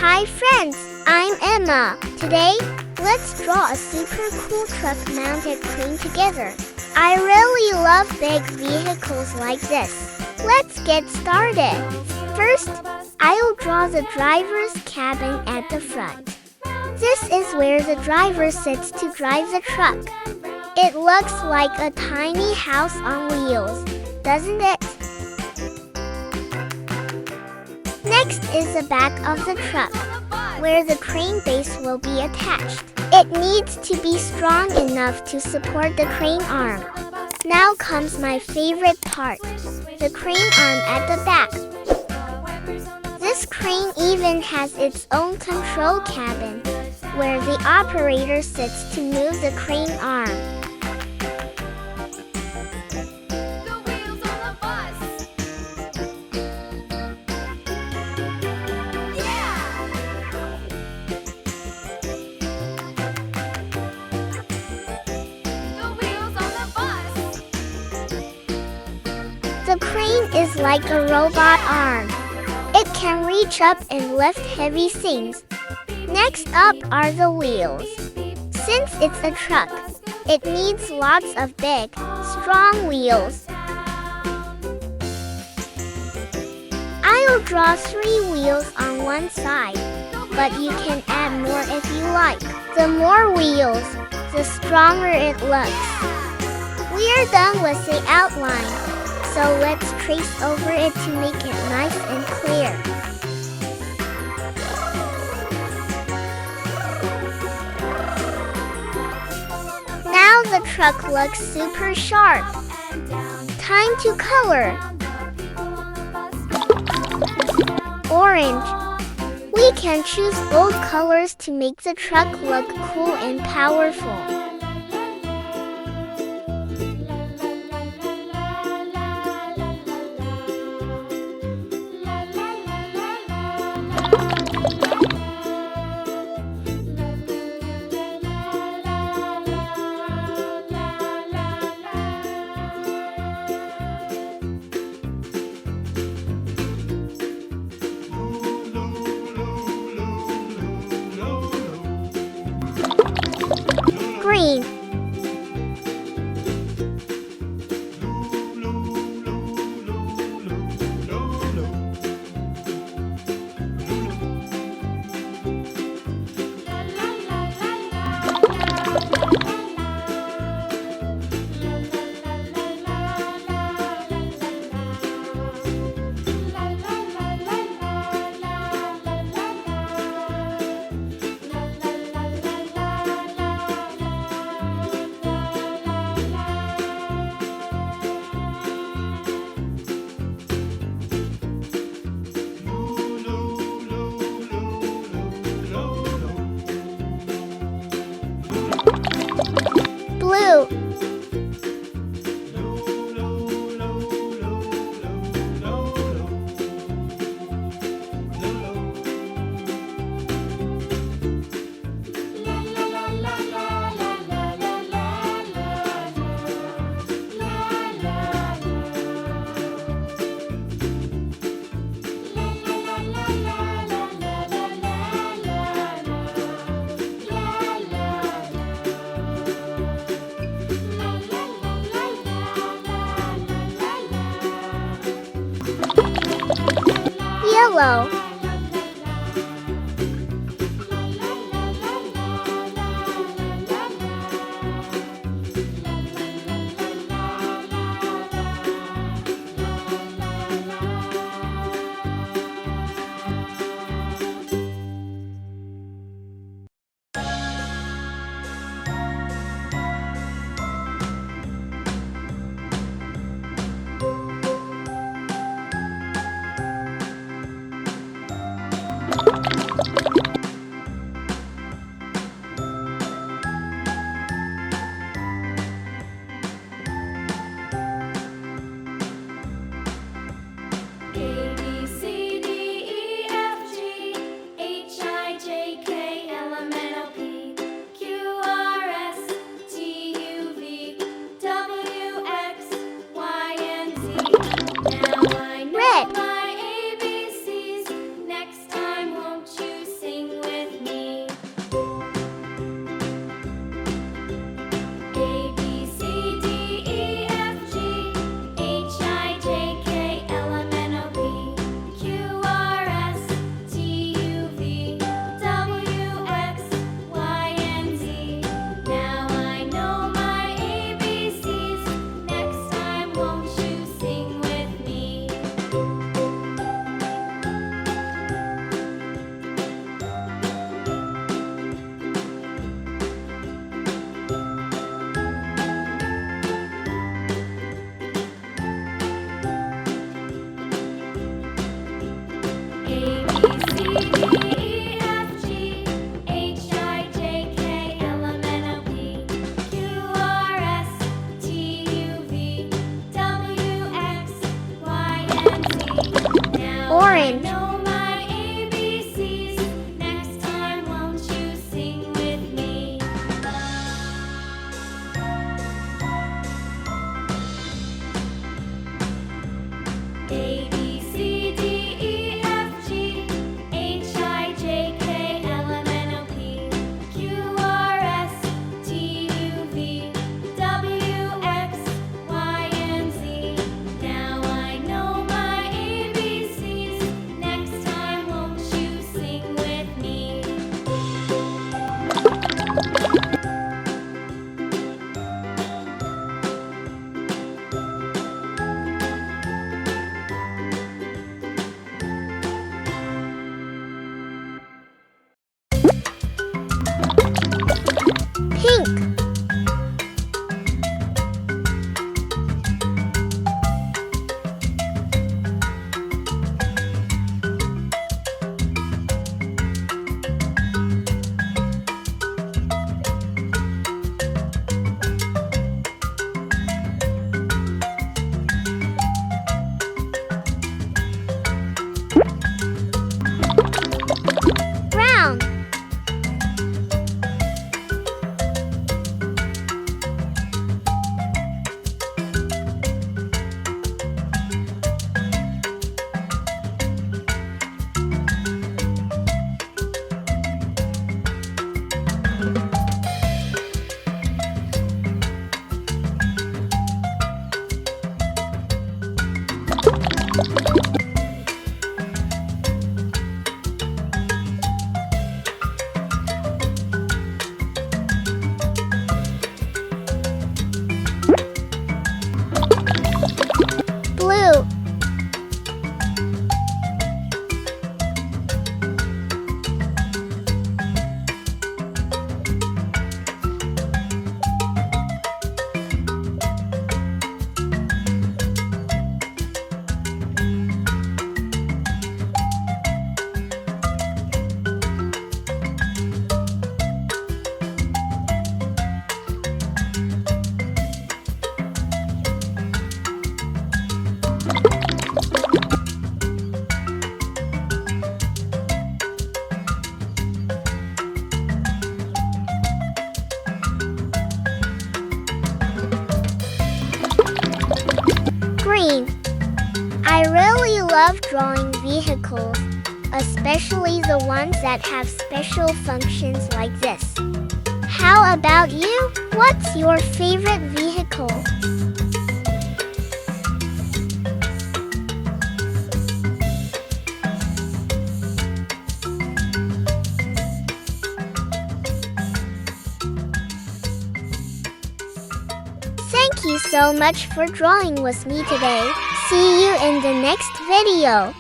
Hi friends, I'm Emma. Today, let's draw a super cool truck-mounted crane together. I really love big vehicles like this. Let's get started. First, I'll draw the driver's cabin at the front. This is where the driver sits to drive the truck. It looks like a tiny house on wheels, doesn't it? Next is the back of the truck, where the crane base will be attached. It needs to be strong enough to support the crane arm. Now comes my favorite part, the crane arm at the back. This crane even has its own control cabin, where the operator sits to move the crane arm. The crane is like a robot arm. It can reach up and lift heavy things. Next up are the wheels. Since it's a truck, it needs lots of big, strong wheels. I'll draw 3 wheels on one side, but you can add more if you like. The more wheels, the stronger it looks. We're done with the outline. So let's trace over it to make it nice and clear. Now the truck looks super sharp. Time to color. Orange. We can choose bold colors to make the truck look cool and powerful. Green. Blue. Yellow. orange. know my ABCs. Next time, won't you sing with me? A, B, C, D, E, F, G, H, I, J, K, L, M, N, O, P, Q, R, S, T, U, V, W, X, Y, and Z. Now I know my ABCs. Next time, won't you sing with me? Pink. Brown. Blue. Green. I really love drawing vehicles, especially the ones that have special functions like this. How about you? What's your favorite vehicle? Thank you so much for drawing with me today. See you in the next video.